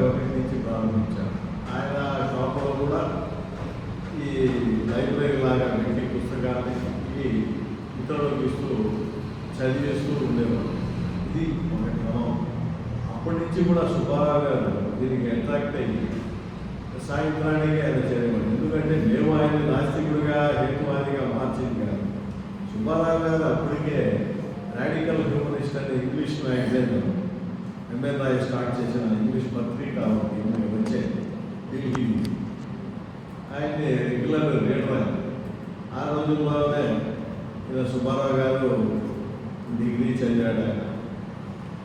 ఒకటి నుంచి ప్రారంభించారు. ఆయన షాపులో కూడా ఈ లైబ్రరీ లాగా పెట్టి పుస్తకాన్ని ఇతరులకు ఇస్తూ చదివేస్తూ ఉండేవారు. ఇది ఒక క్రమం. అప్పటి నుంచి కూడా సుబ్బారావు గారు దీనికి అట్రాక్ట్ అయ్యి సాయంత్రానికి ఆయన చేయమని. ఎందుకంటే మేము ఆయన నాస్తికుడిగా హేతువాదిగా మార్చింది కాదు. సుబ్బారావు గారు అప్పటికే రాడికల్ హ్యూమనిస్ట్ అనే English magazine MN Roy start చేసిన ఇంగ్లీష్ పత్రిక వచ్చే ఢిల్లీ ఆయన్ని రెగ్యులర్ రీడర్ అయింది. ఆ రోజుల్లోనే సుబ్బారావు గారు డిగ్రీ చదివాడు. ఆయన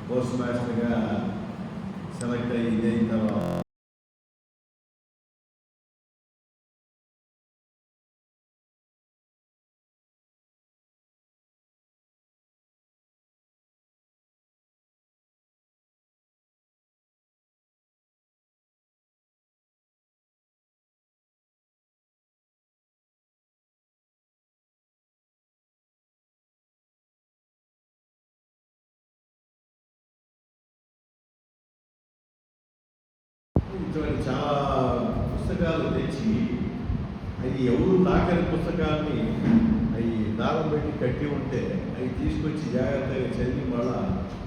పోస్ట్ మాస్టర్గా సెలెక్ట్ అయ్యి ఇదైన తర్వాత ఇటువంటి చాలా పుస్తకాలు తెచ్చి అవి ఎవరు తాకని పుస్తకాన్ని అవి దారం పెట్టి కట్టి ఉంటే అవి తీసుకొచ్చి జాగ్రత్తగా చదివి మళ్ళా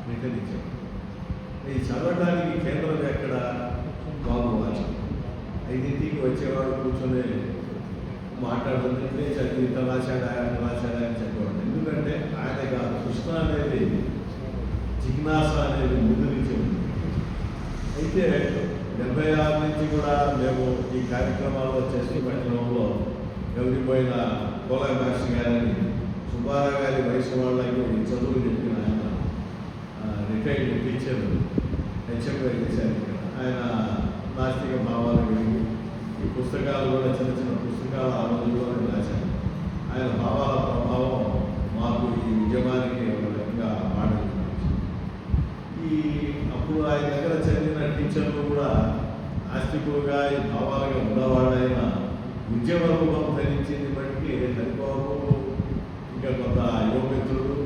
రిటర్న్ ఇచ్చారు. అవి చదవడానికి కేంద్రం ఎక్కడ బాబు వాళ్ళు 5ంటికి వచ్చేవాడు కూర్చొని మాట్లాడుతుంటే చదివి ఇతను రాశాడా అని చెప్పేవాడు. ఎందుకంటే ఆయన కృష్ణ అనేది జిజ్ఞాస అనేది ముందు నుంచి ఉంది. అయితే 76 నుంచి కూడా మేము ఈ కార్యక్రమాల్లో పట్టణంలో ఎవరిపోయిన కోలా మాస్టర్ గారిని సుబ్బారావు గారి వయసు వాళ్ళకి చదువులు చెప్పిన ఆయన రిటైర్డ్ టీచర్ హెచ్ఎంగా చేశారు. ఇక్కడ ఆయన నాస్తిక భావాలు కలిగి ఈ పుస్తకాలు కూడా చిన్న చిన్న పుస్తకాలు ఆ రోజుల్లోనే రాశారు. ఆయన భావాల ప్రభావం మాకు ఈ ఉద్యమానికి ఒక విధంగా పాడింది. అప్పుడు ఆయన దగ్గర చదివిన టీచర్లు కూడా ఆస్తికులుగా ఈ భావాలుగా ఉన్నవాడైన ఉద్యమ రూపం ధరించింది బట్టి హరిబాబు ఇంకా కొంత యువమిత్రులు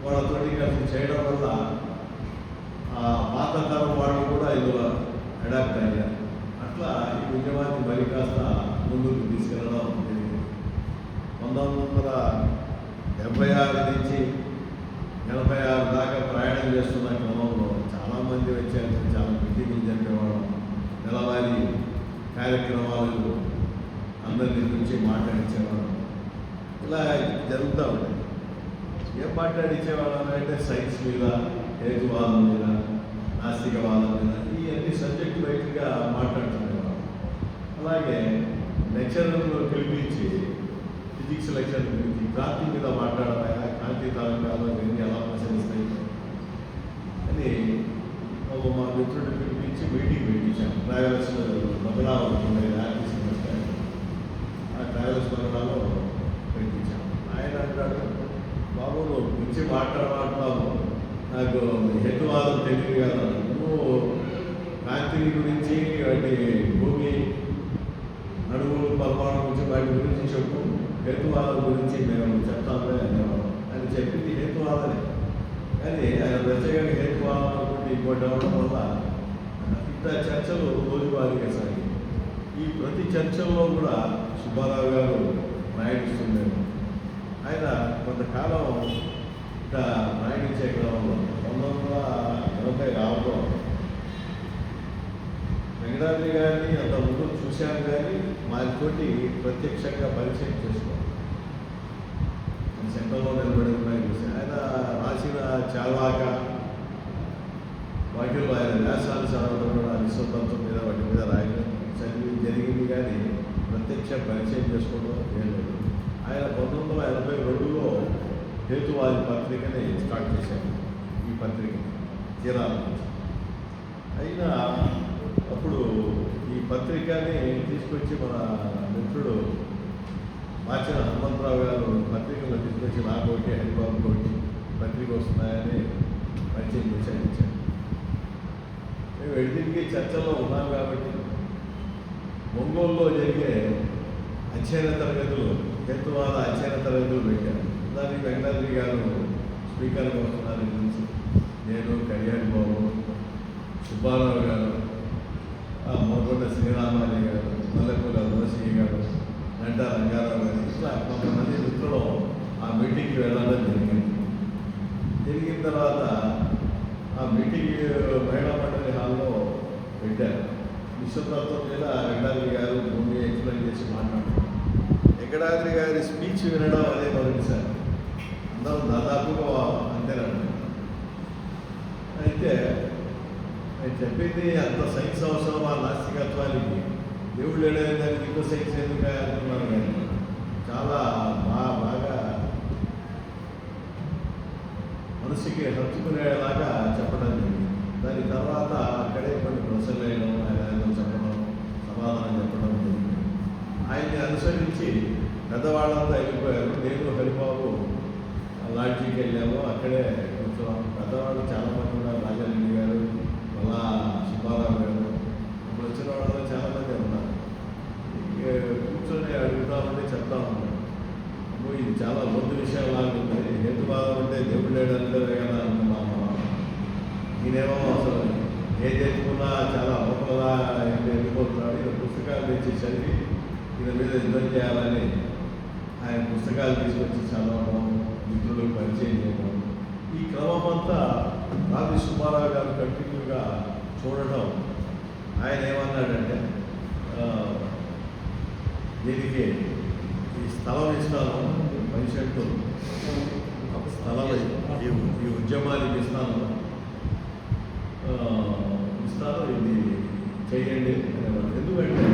వాళ్ళతో కలిసి చేయడం వల్ల ఆ పాత తరం వాళ్ళు కూడా ఇందులో అడాప్ట్ అయ్యారు. అట్లా ఈ ఉద్యమాన్ని మరి కాస్త ముందుకు తీసుకెళ్ళడం జరిగింది. 1976 నుంచి 86 దాకా ప్రయాణం చేస్తున్న క్రమంలో చాలామంది వచ్చారు. చాలా మీటింగులు జరిపేవాడు. నెలవారీ కార్యక్రమాలు అందరి గురించి మాట్లాడించేవాడు. ఇలా జరుగుతూ ఉంటాయి. ఏం మాట్లాడించేవాళ్ళం అంటే సైన్స్ మీద, హేతువాదం మీద, నాస్తికవాదం మీద ఈ అన్ని సబ్జెక్టు వైపుగా మాట్లాడుతుండేవాడు. అలాగే లెక్చర్లను పిలిపించి ఫిజిక్స్ లెక్చర్ గురించి కాంతి మీద మాట్లాడతాయా, కాంతి తరంగాలు ఇవన్నీ ఎలా ప్రసరిస్తాయి అని మా మిత్రుడిని పిలిపించి మీటింగ్ పెట్టించాను. ట్రావెల్స్ బంగ్లా ఉంటుంది ఆర్టీసీ బస్ స్టాండ్. ఆ ట్రావెల్స్ బంగ్లాలో పెట్టించాను. ఆయన అంటాడు, బాబు నువ్వు గురించి మాట్లాడుతున్నావు, నాకు హేతువాదం తెలియదు కదా, నువ్వు కాంతిని గురించి వాటి భూమి అణువులు పరమాణు గురించి వాటి గురించి చెప్పు, హేతువాదం గురించి మేము చెప్తామే అనేవాడు. అని చెప్పింది హేతువాదనే. కానీ ఆయన ప్రత్యేకంగా హేతువాదం అనుకుంటే ఇంకోటి అవ్వడం వల్ల ఇంత చర్చలు రోజువారీగా సాగి ఈ ప్రతి చర్చల్లో కూడా సుబ్బారావు గారు ప్రయాణిస్తుండేవారు. ఆయన కొంతకాలం ఇంకా ప్రయాణించే క్రమంలో 1980 రావడం వెంకటాద్రి గారిని అంత ముందు చూశాను కానీ మాతోటి ప్రత్యక్షంగా పరిచయం చేసుకోవాలి. సెంటర్లో నిలబడి ఉన్నాయి చూసి ఆయన రాసిన చాలాక వాటిల్లో ఆయన వ్యాసాలు చదవడం కూడా విశ్వతత్వం మీద వాటి మీద రాయడం చదివి జరిగింది. కానీ ప్రత్యక్ష పరిచయం చేసుకోవడం ఏం లేదు. ఆయన 1982లో హేతువాది పత్రికని స్టార్ట్ చేశారు. ఈ పత్రిక చీరాల నుంచి అయినా అప్పుడు ఈ పత్రికని తీసుకొచ్చి మన మిత్రుడు మార్చిన హనుమంతరావు గారు పత్రికలో తీసుకొచ్చి నాకోటి హరిబాబు కోటి పత్రిక వస్తున్నాయని పరిచయం చేశారు. మేము ఎడిటింగ్కి చర్చల్లో ఉన్నాం కాబట్టి ఒంగోలులో జరిగే అధ్యయన తరగతులు, హేతువాద అధ్యయన తరగతులు పెట్టారు. దానికి వెంకటాద్రి గారు స్పీకర్గా వస్తున్నారని గురించి నేను, కళ్యాణ్ బాబు, సుబ్బారావు గారు, మొదకొండ శ్రీరామాని గారు, మల్లెపూల రోషి గారు, గంటా రంగారావు గారు, ఇట్లా కొంతమంది మిత్రులు ఆ మీటింగ్కి వెళ్ళడం జరిగిన తర్వాత ఆ మీటింగ్ మహిళా మండలి హాల్లో పెట్టారు. విశ్వతత్వం మీద వెంకటాద్రి గారు భూమి ఎక్స్ప్లెయిన్ చేసి మాట్లాడారు. వెంకటాద్రి గారి స్పీచ్ వినడం అదే మొదటిసారి. అందరూ దాదాపుగా అంతేనండి. అయితే నేను చెప్పింది అంత సైన్స్ అవసరం ఆ నాస్తికత్వానికి, దేవుడు లేదని ఇంకో సైన్స్ ఎందుకు అనుకున్నాను. కానీ చాలా బాగా మనసుకి హత్తుకునేలాగా చెప్పడం జరిగింది. దాని తర్వాత అక్కడే కొన్ని ప్రశ్నలు వేయడం, ఆయన చెప్పడం, సమాధానం చెప్పడం జరిగింది. ఆయన్ని అనుసరించి పెద్దవాళ్ళంతా వెళ్ళిపోయారు. నేను హరిబాబు లాడ్జీకి వెళ్ళాము. అక్కడే కూర్చున్నాం. పెద్దవాళ్ళు చాలామంది ఉన్నారు. రాజారెడ్డి గారు, మళ్ళా సుబ్బారావు గారు, ఇప్పుడు వచ్చిన వాళ్ళు చాలామంది ఉన్నారు. కూర్చొని అడుగుతామంటే చెప్తా ఉన్నాను. ఇది చాలా లోతు విషయం లాగా ఉంది. హేతువాదం అంటే దేవుడు లేడంటే కదా అనుకున్నాం మనం. ఈయనేమో అసలు ఏ తెచ్చుకున్నా చాలా లోపలలా వెళ్ళిపోతున్నాడు. ఈయన పుస్తకాలు తెచ్చి చదివి ఈయన మీద యుద్ధం చేయాలని ఆయన పుస్తకాలు తీసుకొచ్చి చదవడం, మిత్రులకు పరిచయం చేయడం, ఈ క్రమం అంతా రావి సుబ్బారావు గారు కంటిన్యూగా చూడటం. ఆయన ఏమన్నాడంటే, దీనికి ఈ స్థలం ఇస్తాను, భవిష్యత్తు స్థలం ఈ ఉద్యమానికి ఇస్తాను, ఇది చెయ్యండి అనేవాడు. ఎందుకంటే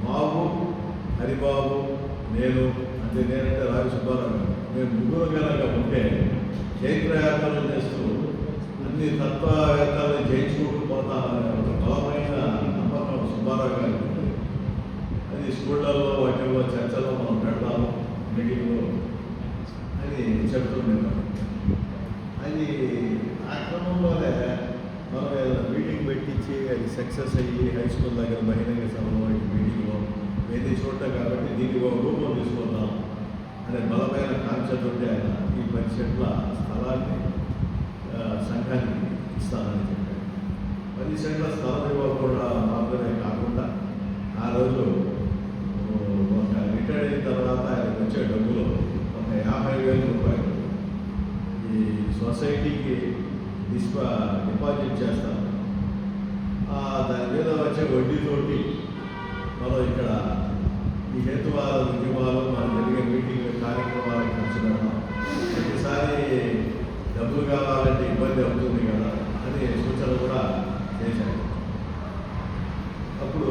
బాబు, హరిబాబు, నేను అంటే నేనంటే రావి సుబ్బారావు గారు, మేము ముగ్గురు కనుక ఉంటే చైత్రయాత్రలు చేస్తూ అన్ని తత్వవేత్తలను జయించుకుంటూ పోతామనే ఒక బలమైన నమ్మకం సుబ్బారావు గారు. అది స్కూళ్ళల్లో వాటిల్లో చర్చలో మనం పెడతాము, మీటింగ్లో అని చెప్తుండేవారు. అది ఆ క్రమంలోనే మనం ఏదైనా మీటింగ్ పెట్టించి అది సక్సెస్ అయ్యి హై స్కూల్ దగ్గర బహిరంగ సభలో మీటింగ్లో ఏది చూడటం కాబట్టి దీనికి ఒక రూపం తీసుకుందాం అనే బలమైన కాన్సెప్ట్ ఉంటే ఆయన ఈ 10 సెంట్ల స్థలాన్ని సంఘానికి ఇస్తానని చెప్పారు. 10 సెంట్ల స్థలం ఇవ్వకుండా మాత్రమే కాకుండా ఆ రోజు ఒక రిటైర్ అయిన తర్వాత ఆయనకు వచ్చే డబ్బులు ఒక 50,000 రూపాయలు ఈ సొసైటీకి డిపాజిట్ చేస్తాం. దాని మీద వచ్చే వడ్డీతోటి మనం ఇక్కడ ఈ హేతువాద ఉద్యమాలు, మనం జరిగే మీటింగ్లు, కార్యక్రమాలకు ఖర్చు పెడతాం. ప్రతిసారి డబ్బులు కావాలంటే ఇబ్బంది అవుతుంది కదా అని సూచన కూడా చేశారు. అప్పుడు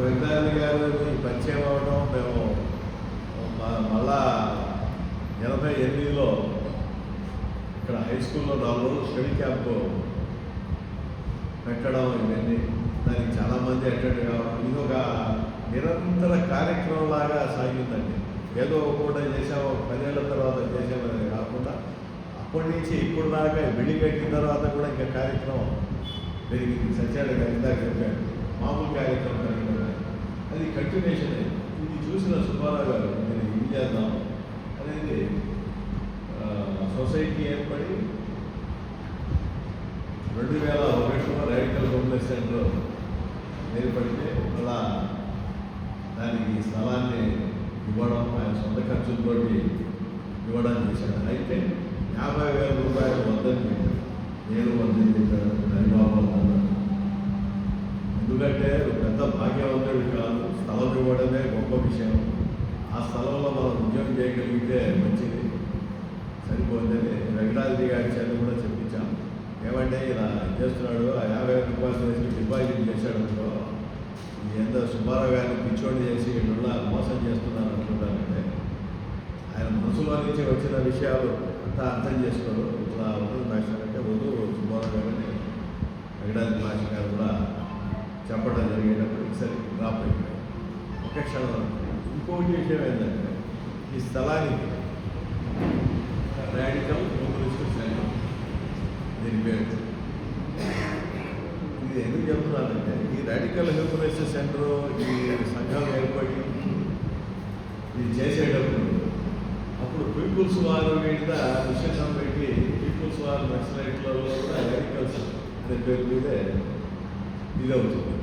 వెంకటాద్రి గారు పరిచయం అవ్వడం, మేము మళ్ళా 88లో ఇక్కడ హై స్కూల్లో 4 రోజులు స్టడీ క్యాంప్ పెట్టడం, ఇవన్నీ దానికి చాలామంది అటెండ్ కావడం, ఇది ఒక నిరంతర కార్యక్రమం లాగా సాగిందండి. ఏదో ఒకటి చేసాము, 10 ఏళ్ల తర్వాత చేసామని కాకుండా అప్పటి నుంచి ఇప్పుడు దాకా బిల్డింగ్ కట్టిన తర్వాత కూడా ఇంకా కార్యక్రమం పెరిగింది. సత్యాలు ఇందాక చెప్పాడు, మామూలు కార్యక్రమం కలిగిన అది కంటిన్యూషన్. ఇది చూసిన సుబ్బారావు గారు నేను ఇది చేద్దాం అనేది సొసైటీ ఏర్పడి 2001లో రాడికల్ హోమ్లెస్ సెంటర్ ఏర్పడితే అలా దానికి స్థలాన్ని ఇవ్వడం, ఆయన సొంత ఖర్చులతో ఇవ్వడం చేశాడు. అయితే 50,000 రూపాయలు వద్దని చెప్పాడు. నేను వద్దని చెప్పాడు, హరిబాబు వద్దన్నాడు. ఎందుకంటే పెద్ద భాగ్యవంతుడు కాదు, స్థలం ఇవ్వడమే గొప్ప విషయం. ఆ స్థలంలో మనం ఉద్యోగం చేయగలిగితే మంచిది, సరిపోతుందని వెంకటాద్రి గారి చేత కూడా చెప్పించాం. ఏమంటే ఇలా చేస్తున్నాడు, ఆ 50,000 రూపాయలు వేసి డిపాజిట్ చేశాడు అనుకో, ఎంత సుబ్బారావు గారిని పిచ్చోడి చేసి వీళ్ళ మోసం చేస్తున్నారు అనుకుంటానంటే, ఆయన మనసులో నుంచి వచ్చిన విషయాలు అంతా అర్థం చేసుకోరు. ఇట్లా వద్దు మాస్టర్ అంటే వద్దు సుబ్బారావు గారిని వెంకటాద్రి మాస్టర్ గారు కూడా చెప్పడం జరిగేటప్పుడు సరే డ్రాప్ అయిపోయాయి. ఒక క్షణం. ఇంకోటి విషయం ఏంటంటే, ఈ స్థలానికి రాడికల్ హ్యూమనిస్ట్ సెంటర్ దీని పేరు. ఇది ఎందుకు చెప్తున్నానంటే, ఈ రాడికల్ హ్యూమనిస్ట్ సెంటర్ ఈ సంఘం ఏర్పడి ఇది చేసేటప్పుడు అప్పుడు పీపుల్స్ వార్ మీద విశేషం పెట్టి పీపుల్స్ వార్ నక్సలైట్లలో కూడా రాడికల్స్ అనే పేరు మీదే ఇది అవుతుంది.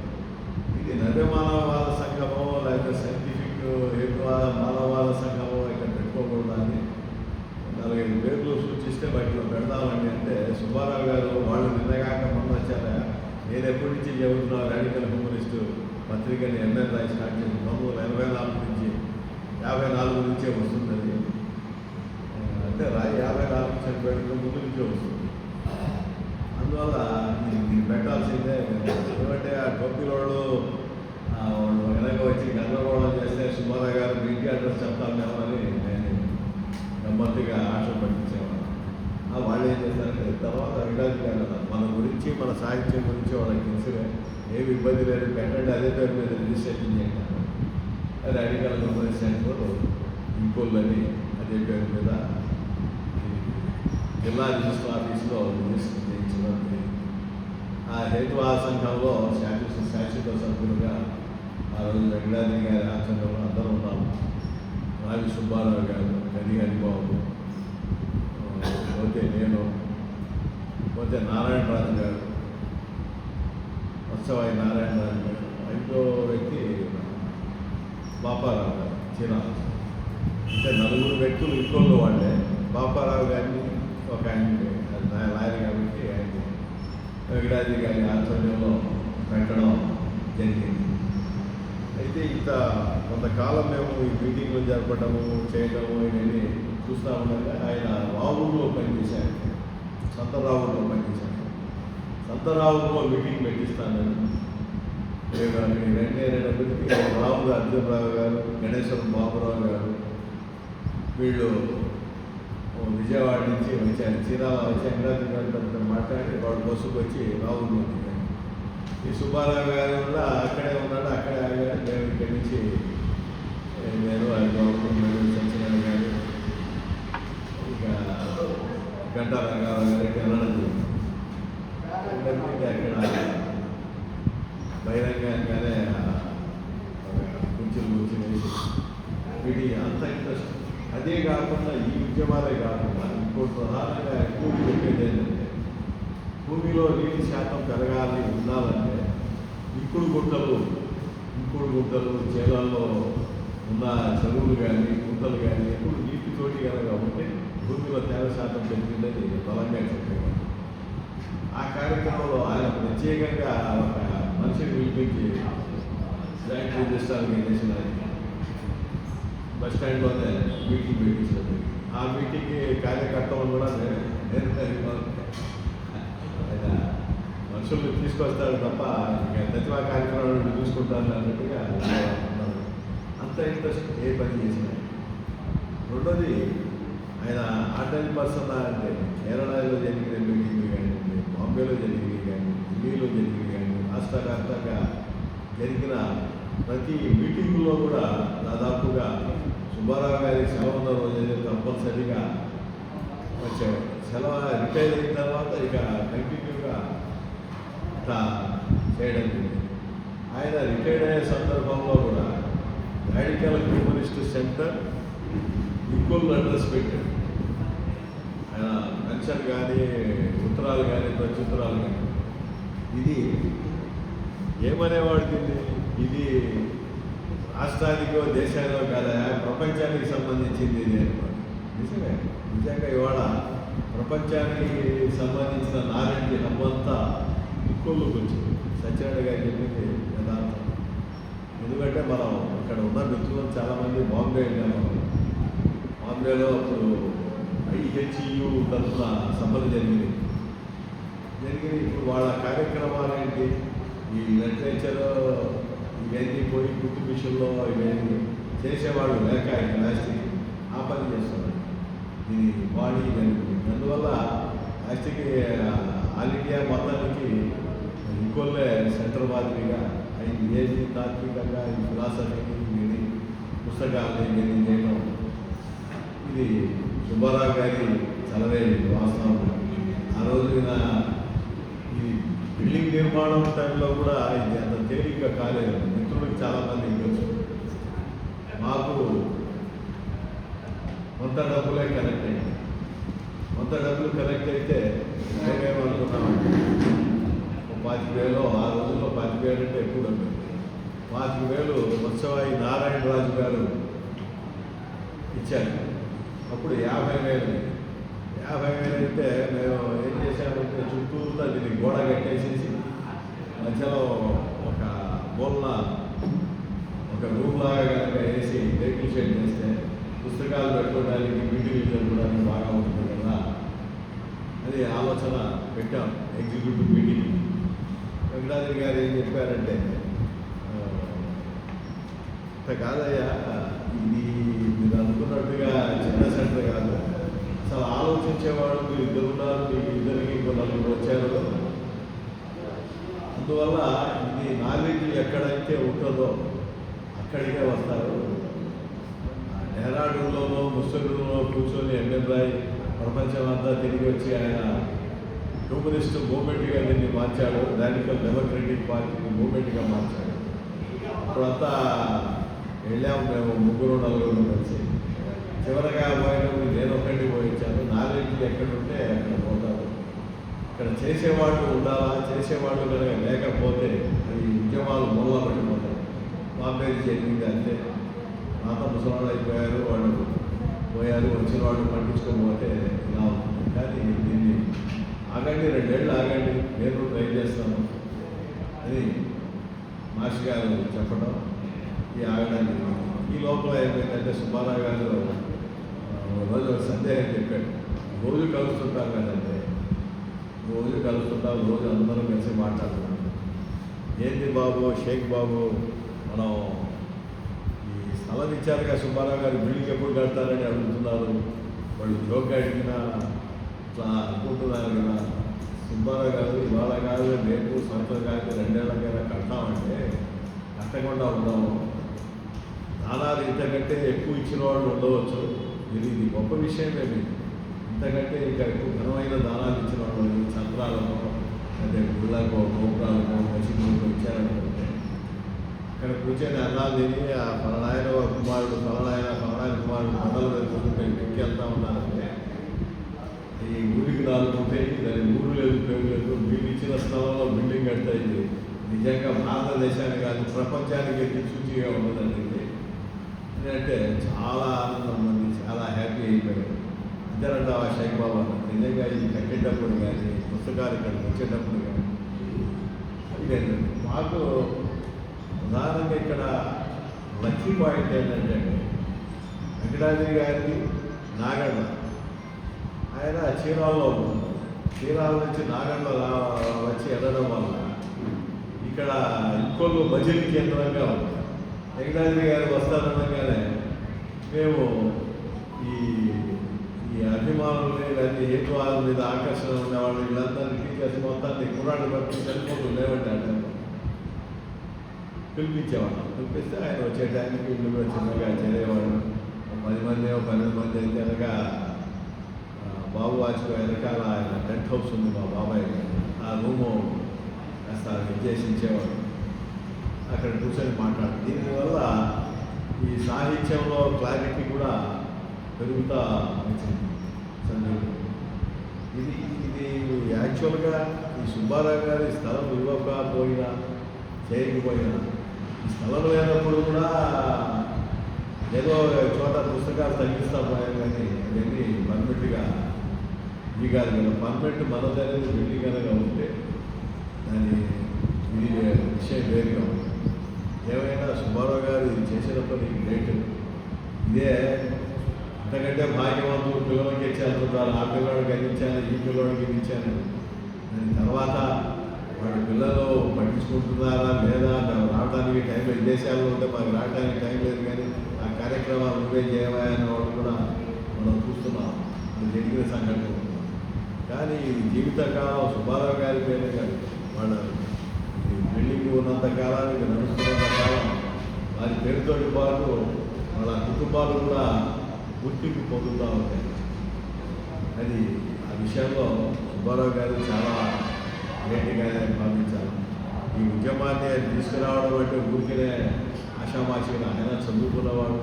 ఇది నవ్యమానవాద సంఘమో లేకపోతే సైంటిఫిక్ హేతువాద మానవవాద సంఘమో ఇక్కడ పెట్టుకోకూడదని 4-5 పేర్లు సూచిస్తే వాటిలో పెడదామండి అంటే సుబ్బారావు గారు వాళ్ళు నిన్నగాక మొన్న వచ్చారా, నేను ఎప్పటి నుంచి చెబుతున్నా radical humanist పత్రికని MN Roy start చేసి 1984 నుంచి 54 నుంచే వస్తుందని, అంటే రాయి 54 చనిపోయిన ముందు నుంచే వస్తుంది. అందువల్ల ఇది పెట్టాల్సిందే. ఎందుకంటే ఆ టోపీలోళ్ళు వాళ్ళు వెనక వచ్చి గందరగోళం చేస్తే సుబ్బారావు గారు మీ ఇంటి అడ్రస్ చెప్తామేమో అని నేను గమ్మత్తుగా ఆశ పట్టించేవాడు. వాళ్ళు ఏం చేస్తారంటే తర్వాత విడాది గారు మన గురించి మన సాహిత్యం గురించి వాళ్ళకి తెలిసిగా ఏమి ఇబ్బంది లేదు, పెట్టండి అదే పేరు మీద రిజిస్ట్రేషన్ చేయండి. రాడికల్ హ్యూమనిస్ట్ సెంటర్ ఇంకోళ్ళని అదే పేరు మీద జిల్లా రిజిస్టర్ ఆఫీస్లో రిజిస్టర్ చేయించడం. ఆ హేతువాద సంఘంలో శాశ్వత సభ్యులుగా ఆ రోజు వెంకటాద్రి గారి ఆచరణలో అందరూ ఉన్నాము. రావి సుబ్బారావు గారు, కది హరిబాబు, పోతే నేను, పోతే నారాయణరాజు గారు, వత్సవాయి నారాయణరాజు గారు, 5వ వ్యక్తి బాపారావు గారు చీరాల. అంటే 4 వ్యక్తులు ఇంకోళ్ళు వాళ్ళే. బాపారావు గారిని ఒక ఆయన లాయర్ కాబట్టి ఆయన వెంకటాద్రి గారి ఆధ్వర్యంలో పెట్టడం జరిగింది. అయితే ఇంత కొంతకాలం మేము ఈ మీటింగ్లు జరపడము చేయడము ఇవన్నీ చూస్తూ ఉండగా ఆయన రావుల్లో పనిచేశారు, సంతరావుల్లో పనిచేశారు. సంతరావుల్లో మీటింగ్ పెట్టిస్తానని నేను అక్కడికి రెండేళ్ళకి రావులు అర్జునరావు గారు, గణేశ్వరం బాబురావు గారు వీళ్ళు విజయవాడ నుంచి వచ్చారు. చీరాల వచ్చి వెంకటాద్రి గారితో మాట్లాడి వాడు బస్సుకు వచ్చి రావుల్లో దిగారు. ఈ సుబ్బారావు గారు కూడా అక్కడే ఉన్నాడు, అక్కడే ఆగాడు. మేము ఇక్కడి నుంచి నేను సత్యనారాయణ గారు ఇంకా గంటా రంగారావు గారికి వెళ్ళడం జరిగింది. అక్కడ బహిరంగంగానే కూర్చుని వేసి వీడి అంత ఇంట్రెస్ట్. అదే కాకుండా ఈ ఉద్యమాలే కాకుండా ఇంకోటి ప్రధానంగా ఎక్కువ చెప్పేది ఏంటంటే భూమిలో నీటి శాతం పెరగాలి ఉండాలంటే ఇంకుడు గుంటలు చేలల్లో ఉన్న చెరువులు కానీ గుంటలు కానీ ఎప్పుడు నీటితోటి కనుక ఉంటే భూమిలో తేమ శాతం పెరిగిందని బలంగా చెప్పేవాడు. ఆ కార్యక్రమంలో ఆయన ప్రత్యేకంగా ఒక మనిషిని పిలిపించి జాయింట్ రిజిస్ట్రార్కి చేసిన బస్ స్టాండ్లోనే మీటింగ్ పెట్టించారు. ఆ మీటింగ్కి కార్యకర్తలు కూడా నేను ఆయన మనుషుల్ని తీసుకొస్తాడు తప్ప ప్రతిభా కార్యక్రమాలను చూసుకుంటాను అన్నట్టుగా ఉన్నారు. అంత ఇంట్రెస్ట్ ఏ పని చేసినా. రెండోది ఆయన ఆర్డినరీ పర్సన్ అంటే కేరళలో జరిగిన మీటింగ్లు కానివ్వండి, బాంబేలో జరిగినవి కానీ, ఢిల్లీలో జరిగినవి కానీ, రాష్ట్ర వ్యాప్తంగా జరిగిన ప్రతి మీటింగులో కూడా దాదాపుగా సుబ్బారావు గారి సెలవు ఉన్న రోజైతే కంపల్సరీగా వచ్చేవాడు. సెలవు రిటైర్ అయిన తర్వాత ఇక కంటిన్యూగా ఇట్లా చేయడం జరిగింది. ఆయన రిటైర్డ్ అయ్యే సందర్భంలో కూడా radical humanist centre equal address పెట్టాడు. ఆయన పెన్షన్ కానీ ఉత్తరాలు కానీ ప్రత్యుత్తరాలు కానీ ఇది ఏమనేవాడు దీన్ని, ఇది రాష్ట్రానికో దేశానికో కాదా ప్రపంచానికి సంబంధించింది ఇది అనేవాడు. నిజంగా ఇవాళ ప్రపంచానికి సంబంధించిన నాలెడ్జ్ హబ్బంతా ఈక్వల్లోకి వచ్చింది. సత్యనారాయణ గారు చెప్పింది యథార్థం. ఎందుకంటే మనం ఇక్కడ ఉన్న మిత్రులు చాలామంది బాంబే వెళ్ళాము. బాంబేలో అప్పుడు IHU తరఫున సభలు జరిగింది. ఇప్పుడు వాళ్ళ కార్యక్రమాలు ఏంటి, ఈ లిటరేచర్ ఇవన్నీ పోయి గుర్తు విషయంలో ఇవన్నీ చేసేవాళ్ళు లేక లాస్ట్కి ఆ పని చేస్తున్నారు. ఇది బాడీ జరిగింది. అందువల్ల లాస్ట్కి ఆల్ ఇండియా మొత్తానికి ఇంకోళ్ళే సెంటర్ మాదిరిగా అవి ఏది తాత్వికంగా ఈ ఫిలాసఫీని ఇది పుస్తకాలని ఇవన్నీ చేయడం ఇది సుబ్బారావు గారి చలవే వాస్తవం. ఆ రోజున ఈ బిల్డింగ్ నిర్మాణం టైంలో కూడా ఇది అంత తేలిగ్గా కాలేదు. మిత్రులకు చాలామంది ఇంకొచ్చు మాకు కొంత డబ్బులే కలెక్ట్ అయింది. కొంత డబ్బులు కలెక్ట్ అయితే మేమేమనుకున్నామంటే 25,000 ఆ రోజుల్లో 25,000 అంటే ఎక్కువ డబ్బు. 5,000 ఉత్సవాయి నారాయణరాజు గారు ఇచ్చారు. అప్పుడు 50,000 అయితే మేము ఏం చేశామంటే చుట్టూతా దీన్ని గోడ కట్టేసేసి మధ్యలో ఒక మూలన ఒక రూమ్ లాగా కనుక వేసి టేబుల్ షేడ్ చేస్తే పుస్తకాలు పెట్టుకోవడానికి మీటింగ్లు జరపడానికి బాగా ఉంటుంది కదా అది ఆలోచన పెట్టాం. ఎగ్జిక్యూటివ్ మీటింగ్ వెంకటాద్రి గారు ఏం చెప్పారంటే, కాదయ్యా ఇది మీరు అనుకున్నట్టుగా చిన్న సెంటర్ కాదు, అసలు ఆలోచించేవాడు మీరు ఇద్దరు ఉన్నారు, మీకు ఇద్దరికి ఇంకో నలుగురు వచ్చారు, అందువల్ల ఇది నాలెడ్జ్ ఎక్కడైతే ఉంటుందో అక్కడికే వస్తారు. డెహ్రాడూన్లోనో ముస్లింలో కూర్చొని ఎంఎన్ రాయ్ ప్రపంచం అంతా తిరిగి వచ్చి ఆయన హ్యూమనిస్ట్ మూమెంట్గా దీన్ని మార్చాడు, రాడికల్ డెమోక్రటిక్ పార్టీని మూమెంట్గా మార్చాడు. అప్పుడంతా వెళ్ళాము మేము 3-4 కలిసి. చివరగా పోయినప్పుడు నేను ఒకటి పోయించాను. నాలెడ్జ్ ఎక్కడుంటే అక్కడ పోతారు. ఇక్కడ చేసేవాళ్ళు ఉండాలా, చేసేవాళ్ళు కనుక లేకపోతే అవి ఉద్యమాలు మూల పడిపోతాయి. బాంబే జరిగింది అంతే. మాతో ముసలాళ్ళు అయిపోయారు, వాళ్ళు పోయారు, వచ్చిన వాళ్ళు పట్టించుకోకపోతే ఇలా ఉంటుంది. కానీ దీన్ని ఆగండి, 2 ఏళ్ళు ఆగండి, నేను ట్రై చేస్తాను అని మాస్టర్ గారు చెప్పడం ఈ ఆగడానికి. ఈ లోపల ఏమైందంటే సుబ్బారావు గారు రోజు సందేహం చెప్పాడు. రోజు కలుస్తుంటాం కదంటే, రోజు కలుస్తుంటాం, రోజు అందరం కలిసి మాట్లాడుతున్నాం. ఏంటి బాబు, షేక్ బాబు, మనం ఈ స్థలం ఇచ్చారుగా సుబ్బారావు గారు, బిల్డింగ్ ఎప్పుడు కడతారని అడుగుతున్నారు. వాళ్ళు జోక్గా అడిగినా ఇట్లా అనుకుంటున్నారు కదా. సుబ్బారావు గారు ఇవాళ కాదు, రేపు సంవత్సరం కాదు, 2 ఏళ్ళకైనా కడతామంటే కట్టకుండా ఉన్నాము. దానాలు ఇంతకంటే ఎక్కువ ఇచ్చిన వాళ్ళు ఉండవచ్చు, ఇది గొప్ప విషయమేమి. ఇంతకంటే ఇంకా ఎక్కువ ఘనమైన దానాలు ఇచ్చిన వాళ్ళు చంద్రాలను అంటే గుళ్ళకో గోపురాలకో మసీదులకో ఇచ్చారనుకుంటే అక్కడ కూర్చొని అన్నాలు తిని ఆ పలనాయన కుమారుడు పలనాయన కుమారుడు కొండల మీద కూర్చుంటే ఎక్కి వెళ్తా ఉన్నారంటే ఈ ఊరికి 4 ఉంటాయి, దాని ఊరు లేదు, పేరు లేదు. మీరు ఇచ్చిన స్థలంలో బిల్డింగ్ కడతాయి. నిజంగా భారతదేశానికి కాదు, ప్రపంచానికి దిక్సూచిగా ఉన్నదండి. అంటే చాలా ఆనందం ఉంది, చాలా హ్యాపీ అయిపోయారు. ఇద్దరంటే ఆ షేక్ బాబా నిజంగా ఇది కట్టేటప్పుడు కానీ, పుస్తకాలు ఇక్కడికి వచ్చేటప్పుడు కానీ ఇదేంటండి మాకు ఉదాహరణగా ఇక్కడ లక్కీ పాయింట్ ఏంటంటే వెంకటాద్రి గారికి నాగండ, ఆయన చీరాల్లో ఉంటుంది. చీరాల నుంచి నాగండ వచ్చి వెళ్ళడం వల్ల ఇక్కడ ఇంకొల్లు భజన కేంద్రంగా ఉంది. వెంకటాద్రి గారు వస్తారనగానే మేము ఈ అభిమానుల్ని లేకపోతే హేతువాదుల మీద ఆకర్షణ ఉండేవాళ్ళు వీళ్ళంతా టీచర్స్ మొత్తాన్ని కుర్రాడు బట్టి చనిపోతూ లేవండి ఆ టైంలో పిలిపించేవాడు. పిలిపిస్తే ఆయన వచ్చే టైంకి ఇల్లు కూడా చిన్నగా చేరేవాడు. 10 మంది 12 మంది అయితే వెనక బాబు వాజ్పేయి వెనకాల ఆయన టెంట్ హౌస్ ఉంది మా బాబాయ్, ఆ రూము కాస్త నిర్దేశించేవాడు. అక్కడ కూర్చొని మాట్లాడు. దీనివల్ల ఈ సాహిత్యంలో క్లారిటీ కూడా పెరుగుతూ వచ్చింది. ఇది యాక్చువల్గా ఈ సుబ్బారావు గారి స్థలం ఇవ్వకపోయినా చేయకపోయినా ఈ స్థలం లేనప్పుడు కూడా ఏదో చోట పుస్తకాలు తగ్గిస్తా పోయారు. కానీ అవన్నీ పర్మనెంట్గా ఇది కాదు కదా. పర్మనెంట్ మనది అనేది బిల్డింగ్ అనగా ఉంటే దాని ఇది విషయం వేరుగా ఉంది. ఏమైనా సుబ్బారావు గారు ఇది చేసినప్పుడు గ్రేట్. ఇదే అంతకంటే భాగ్యవంతులు పిల్లలకి ఇచ్చేస్తుంటారు. ఆ పిల్లవాడికి అందించాను, ఈ పిల్లవాడికి ఇచ్చాను. దాని తర్వాత వాడి పిల్లలు పట్టించుకుంటున్నారా లేదా, మేము రావడానికి టైం లేదు. విదేశాల్లో ఉంటే మాకు రావడానికి టైం లేదు, కానీ ఆ కార్యక్రమాలు నువ్వే చేయమని వాళ్ళు కూడా మనం చూస్తున్నాం. అది జరిగిన సంఘటన. కానీ జీవితకాలం సుబ్బారావు గారి పేరే కాదు, వాళ్ళ బిల్డింగ్ ఉన్నంత కాలానికి నడుస్తున్నంత కాలం వారి పేరుతో పాటు వాళ్ళ కుటుంబాలు కూడా గుర్తింపు పొందుతూ ఉంటాయి. అది ఆ విషయంలో సుబ్బారావు గారు చాలా గ్రేట్గానే భావించాలి. ఈ ఉద్యమాన్ని తీసుకురావడం అంటే ఊరికనే ఆషామాషిగా ఆయన చదువుకున్నవాడు,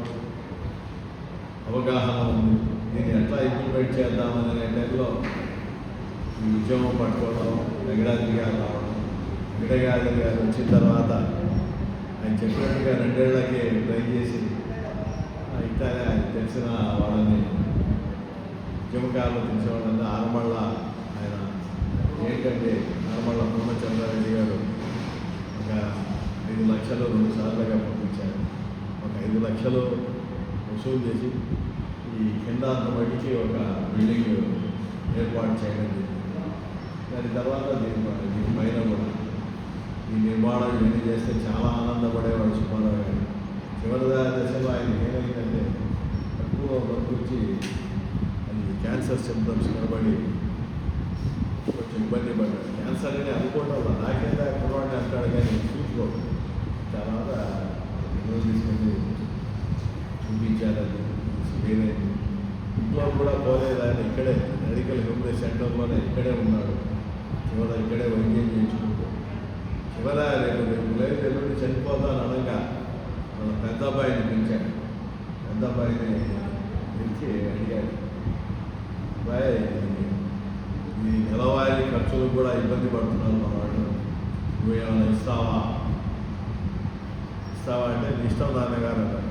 అవగాహన ఉంది. దీన్ని ఎట్లా ఇంప్లిమెంట్ చేద్దామనే టైంలో ఈ ఉద్యమం పట్టుకోవడం, వెంకటాద్రి గారు రావడం, వెంకటగారి గారు వచ్చిన తర్వాత ఆయన చెప్పినట్టుగా 2 ఏళ్ళకే ట్రై చేసి ఇట్లానే ఆయన తెలిసిన వాళ్ళని ఉద్యమకారులు తెలిసిన వాళ్ళని ఆనమళ్ళ ఆయన ఏంటంటే ఆనమళ్ళ పూర్ణచంద్రారెడ్డి గారు ఒక 5 లక్షలు 2 సార్లుగా పంపించారు. ఒక 5 లక్షలు వసూలు చేసి ఈ కింద అంతమటికి ఒక బిల్డింగ్ ఏర్పాటు చేయడం జరిగింది. దాని తర్వాత దీని పైన కూడా ఈ నిర్మాణం ఇవన్నీ చేస్తే చాలా ఆనందపడేవాడు సుబ్బారావు గారు. చివరి దశలో ఆయన ఏమైందంటే తక్కువ వచ్చి అది క్యాన్సర్ సింప్టమ్స్ నిలబడి కొంచెం ఇబ్బంది పడ్డాడు. క్యాన్సర్ అని అనుకోవడం వల్ల నాకేదా కుర్రాడిని అంటాడు కానీ చూసుకోడు. తర్వాత రోజు తీసుకొని చూపించారు. అది వేరైంది. ఇంట్లో కూడా పోలేదు ఆయన. ఇక్కడే మెడికల్ హెల్త్ సెంటర్లోనే ఇక్కడే ఉన్నాడు. చివర ఇక్కడే వైద్యం చేయించుకుంటూ చివర రేపు లేదు ఎల్లుండి చనిపోతాను అనగా మన పెద్ద అబ్బాయిని పిలిచాడు. పెద్ద అబ్బాయిని పిలిచి అడిగాడు, అబ్బాయి ఈ నెలవారీ ఖర్చులు కూడా ఇబ్బంది పడుతున్నాను మన వాళ్ళు, నువ్వు ఏమైనా ఇస్తావా అంటే నీ ఇష్టం నాన్నగారు అన్నాడు.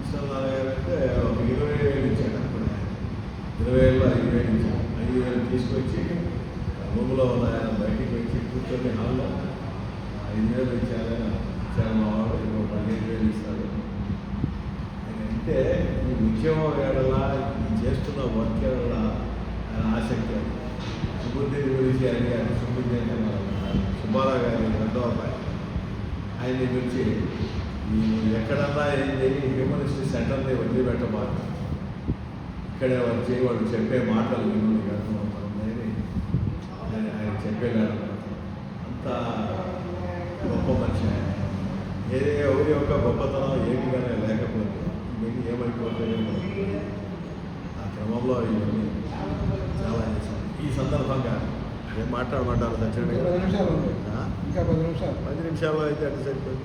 ఇష్టం నాన్నగారు అంటే ఒక 20,000 ఇచ్చాడు. అప్పుడు 20,000లో 5,000 ఇచ్చాడు. 5,000 తీసుకొచ్చి రూమ్లో ఉన్న ఆయన బయటికి వచ్చి కూర్చొని హాల్లో 5,000 ఇచ్చాను మా వాడు ఇంకో 15,000 ఇస్తాడు. అంటే ఈ ఉద్యమం వేళలా ఈ చేస్తున్న వర్క్ వేళలా ఆయన ఆసక్తి సుబుద్ధిని గురించి అడిగారు. సుబుద్ధి అంటే మన సుబ్బారావు గారి 2వ అబ్బాయి. ఆయన్ని గురించి ఈ ఎక్కడన్నా ఏం చేయి హ్యూమనిస్ట్ సెంటర్ని వదిలిపెట్టబాకు, ఇక్కడే వచ్చి వాళ్ళు చెప్పే మాటలు వినుని కనుమవుతామని ఆయన చెప్పేలాడు. అంత గొప్ప మనిషి ఆయన. ఎవరి యొక్క గొప్పతనం ఏమిగానే లేకపోతే ఇవన్నీ ఏమైపోతాయో ఆ క్రమంలో ఇవన్నీ చాలా చేశాను. ఈ సందర్భంగా ఏం మాట్లాడమంటారు దక్షిణ? ఇంకా 10 నిమిషాలు 10 నిమిషాల్లో అయితే అటు సరిపోయింది.